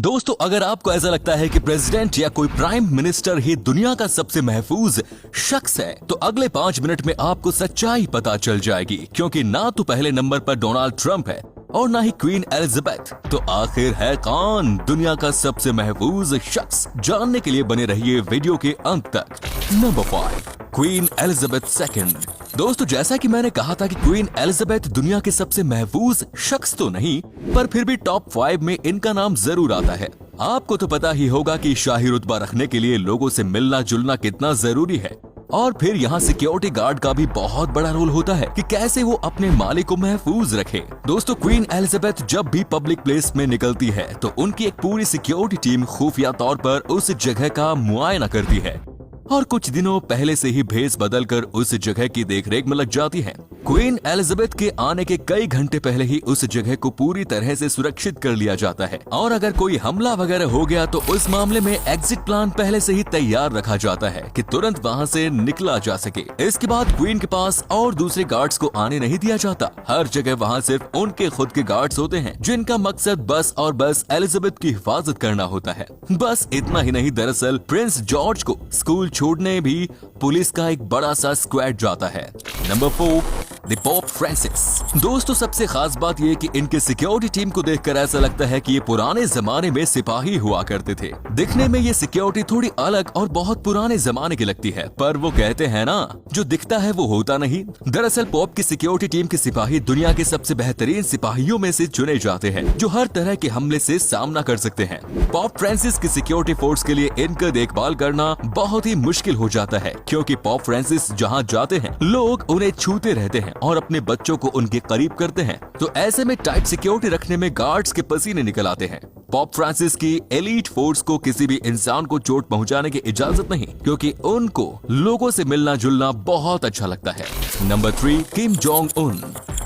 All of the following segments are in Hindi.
दोस्तों, अगर आपको ऐसा लगता है कि प्रेसिडेंट या कोई प्राइम मिनिस्टर ही दुनिया का सबसे महफूज शख्स है, तो अगले 5 मिनट में आपको सच्चाई पता चल जाएगी। क्योंकि ना तो पहले नंबर पर डोनाल्ड ट्रंप है और ना ही क्वीन एलिजाबेथ। तो आखिर है कौन दुनिया का सबसे महफूज शख्स? जानने के लिए बने रहिए वीडियो के अंत तक। Number 5, queen Elizabeth second. दोस्तों, जैसा कि मैंने कहा था कि क्वीन एलिजाबेथ दुनिया के सबसे महफूज शख्स तो नहीं, पर फिर भी टॉप 5 में इनका नाम जरूर आता है। आपको तो पता ही होगा कि शाही रुतबा रखने के लिए लोगों से मिलना जुलना कितना जरूरी है, और फिर यहाँ सिक्योरिटी गार्ड का भी बहुत बड़ा रोल होता है कि कैसे वो अपने मालिक को महफूज रखे। दोस्तों, क्वीन एलिजाबेथ जब भी पब्लिक प्लेस में निकलती है तो उनकी एक पूरी सिक्योरिटी टीम खुफिया तौर पर उस जगह का मुआयना करती है और कुछ दिनों पहले से ही भेस बदलकर उस जगह की देखरेख में लग जाती है। क्वीन एलिजाबेथ के आने के कई घंटे पहले ही उस जगह को पूरी तरह से सुरक्षित कर लिया जाता है, और अगर कोई हमला वगैरह हो गया तो उस मामले में एग्जिट प्लान पहले से ही तैयार रखा जाता है कि तुरंत वहां से निकला जा सके। इसके बाद क्वीन के पास और दूसरे गार्ड्स को आने नहीं दिया जाता। हर जगह वहाँ सिर्फ उनके खुद के गार्ड्स होते हैं, जिनका मकसद बस और बस एलिजाबेथ की हिफाजत करना होता है। बस इतना ही नहीं, दरअसल प्रिंस जॉर्ज को स्कूल छोड़ने भी पुलिस का एक बड़ा सा स्क्वाड जाता है। Number 4, the pope Francis. दोस्तों, सबसे खास बात ये कि इनके सिक्योरिटी टीम को देखकर ऐसा लगता है कि ये पुराने जमाने में सिपाही हुआ करते थे। दिखने में ये सिक्योरिटी थोड़ी अलग और बहुत पुराने जमाने की लगती है, पर वो कहते हैं ना, जो दिखता है वो होता नहीं। दरअसल पोप की सिक्योरिटी टीम के सिपाही दुनिया के सबसे बेहतरीन सिपाहियों में से चुने जाते हैं, जो हर तरह के हमले से सामना कर सकते हैं। पोप फ्रांसिस की सिक्योरिटी फोर्स के लिए इनका देखभाल करना बहुत ही मुश्किल हो जाता है, क्योंकि पोप फ्रांसिस जहाँ जाते हैं लोग उन्हें छूते रहते हैं और अपने बच्चों को उनके करीब करते हैं। तो ऐसे में टाइट सिक्योरिटी रखने में गार्ड्स के पसीने निकल आते हैं। पोप फ्रांसिस की एलीट फोर्स को किसी भी इंसान को चोट पहुंचाने की इजाजत नहीं, क्योंकि उनको लोगों से मिलना जुलना बहुत अच्छा लगता है। Number 3, Kim Jong Un.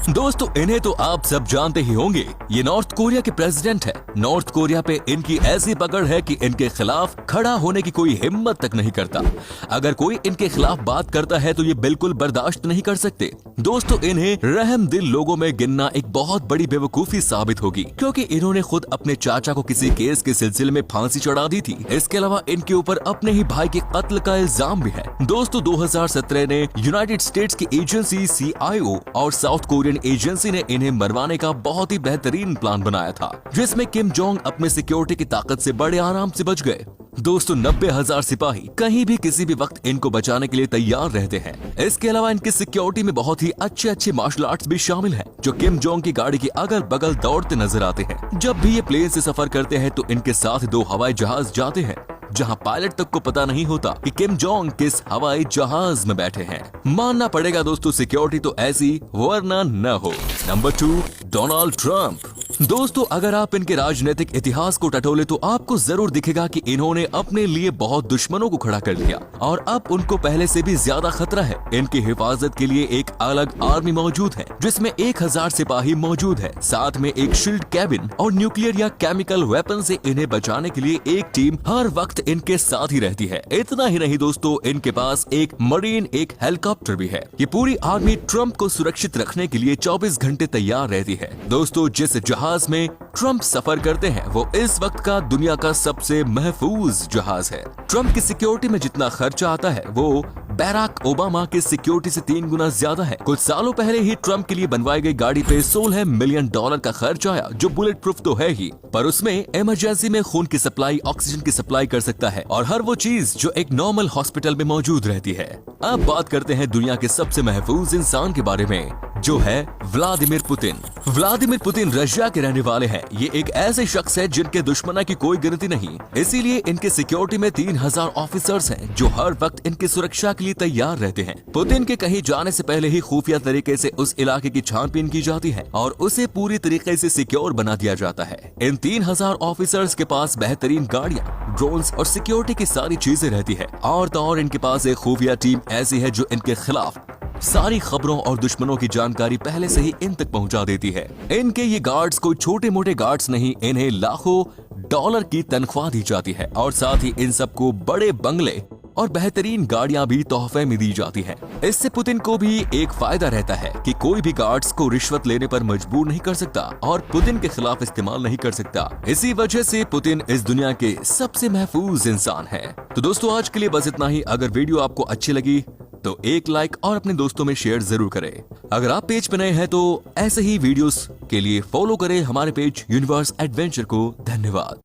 दोस्तों, इन्हें तो आप सब जानते ही होंगे। ये नॉर्थ कोरिया के प्रेसिडेंट है। नॉर्थ कोरिया पे इनकी ऐसी पकड़ है कि इनके खिलाफ खड़ा होने की कोई हिम्मत तक नहीं करता। अगर कोई इनके खिलाफ बात करता है तो ये बिल्कुल बर्दाश्त नहीं कर सकते। दोस्तों, इन्हें रहम दिल लोगों में गिनना एक बहुत बड़ी बेवकूफी साबित होगी, क्योंकि इन्होंने खुद अपने चाचा को किसी केस के सिलसिले में फांसी चढ़ा दी थी। इसके अलावा इनके ऊपर अपने ही भाई के कत्ल का इल्जाम भी है। दोस्तों, 2017 ने यूनाइटेड स्टेट्स की एजेंसी CIO और साउथ कोरियन एजेंसी ने इन्हें मरवाने का बहुत ही बेहतरीन प्लान बनाया था, जिसमें किम जोंग अपने सिक्योरिटी की ताकत से बड़े आराम से बच गए। दोस्तों, 90,000 सिपाही कहीं भी किसी भी वक्त इनको बचाने के लिए तैयार रहते हैं। इसके अलावा इनकी सिक्योरिटी में बहुत ही अच्छे मार्शल आर्ट्स भी शामिल हैं, जो किम जोंग की गाड़ी के अगल बगल दौड़ते नजर आते हैं। जब भी ये प्लेन से सफर करते हैं तो इनके साथ 2 हवाई जहाज जाते हैं, जहां पायलट तक को पता नहीं होता कि किम जोंग किस हवाई जहाज में बैठे हैं। मानना पड़ेगा दोस्तों, सिक्योरिटी तो ऐसी वरना न हो। Number 2, Donald Trump. दोस्तों, अगर आप इनके राजनीतिक इतिहास को टटोले तो आपको जरूर दिखेगा कि इन्होंने अपने लिए बहुत दुश्मनों को खड़ा कर दिया, और अब उनको पहले से भी ज्यादा खतरा है। इनकी हिफाजत के लिए एक अलग आर्मी मौजूद है, जिसमें 1000 सिपाही मौजूद है। साथ में एक शील्ड कैबिन और न्यूक्लियर या केमिकल वेपन से इन्हें बचाने के लिए एक टीम हर वक्त इनके साथ ही रहती है। इतना ही नहीं दोस्तों, इनके पास एक मरीन, एक हेलीकॉप्टर भी है। ये पूरी आर्मी ट्रंप को सुरक्षित रखने के लिए 24 घंटे तैयार रहती है। दोस्तों, जिस जहाज में ट्रंप सफर करते हैं वो इस वक्त का दुनिया का सबसे महफूज जहाज है। ट्रंप की सिक्योरिटी में जितना खर्चा आता है वो बैराक ओबामा की सिक्योरिटी से 3 गुना ज्यादा है। कुछ सालों पहले ही ट्रंप के लिए बनवाई गई गाड़ी पे $16 मिलियन का खर्च आया, जो बुलेट प्रूफ तो है ही, पर उसमें इमरजेंसी में खून की सप्लाई, ऑक्सीजन की सप्लाई कर सकता है, और हर वो चीज जो एक नॉर्मल हॉस्पिटल में मौजूद रहती है। अब बात करते हैं दुनिया के सबसे महफूज इंसान के बारे में, जो है Vladimir Putin. Vladimir Putin Russia के रहने वाले हैं। ये एक ऐसे शख्स है जिनके दुश्मना की कोई गिनती नहीं, इसीलिए इनके सिक्योरिटी में 3000 ऑफिसर्स हैं, जो हर वक्त इनकी सुरक्षा के लिए तैयार रहते हैं। पुतिन के कहीं जाने से पहले ही खुफिया तरीके से उस इलाके की छानबीन की जाती है और उसे पूरी तरीके से सिक्योर बना दिया जाता है। इन 3000 ऑफिसर्स के पास बेहतरीन गाड़ियाँ, ड्रोन्स और सिक्योरिटी की सारी चीजें रहती है, और तो और इनके पास एक खुफिया टीम ऐसी है जो इनके खिलाफ सारी खबरों और दुश्मनों की जानकारी पहले से ही इन तक पहुंचा देती है। इनके ये गार्ड्स कोई छोटे मोटे गार्ड्स नहीं, इन्हें लाखों डॉलर की तनख्वाह दी जाती है, और साथ ही इन सबको बड़े बंगले और बेहतरीन गाड़ियां भी तोहफे में दी जाती हैं। इससे पुतिन को भी एक फायदा रहता है कि कोई भी गार्ड्स को रिश्वत लेने पर मजबूर नहीं कर सकता और पुतिन के खिलाफ इस्तेमाल नहीं कर सकता। इसी वजह से पुतिन इस दुनिया के सबसे महफूज इंसान है। तो दोस्तों आज के लिए बस इतना ही। अगर वीडियो आपको अच्छी लगी तो एक लाइक और अपने दोस्तों में शेयर जरूर करें। अगर आप पेज पे नए हैं तो ऐसे ही वीडियोस के लिए फॉलो करें हमारे पेज यूनिवर्स एडवेंचर को। धन्यवाद।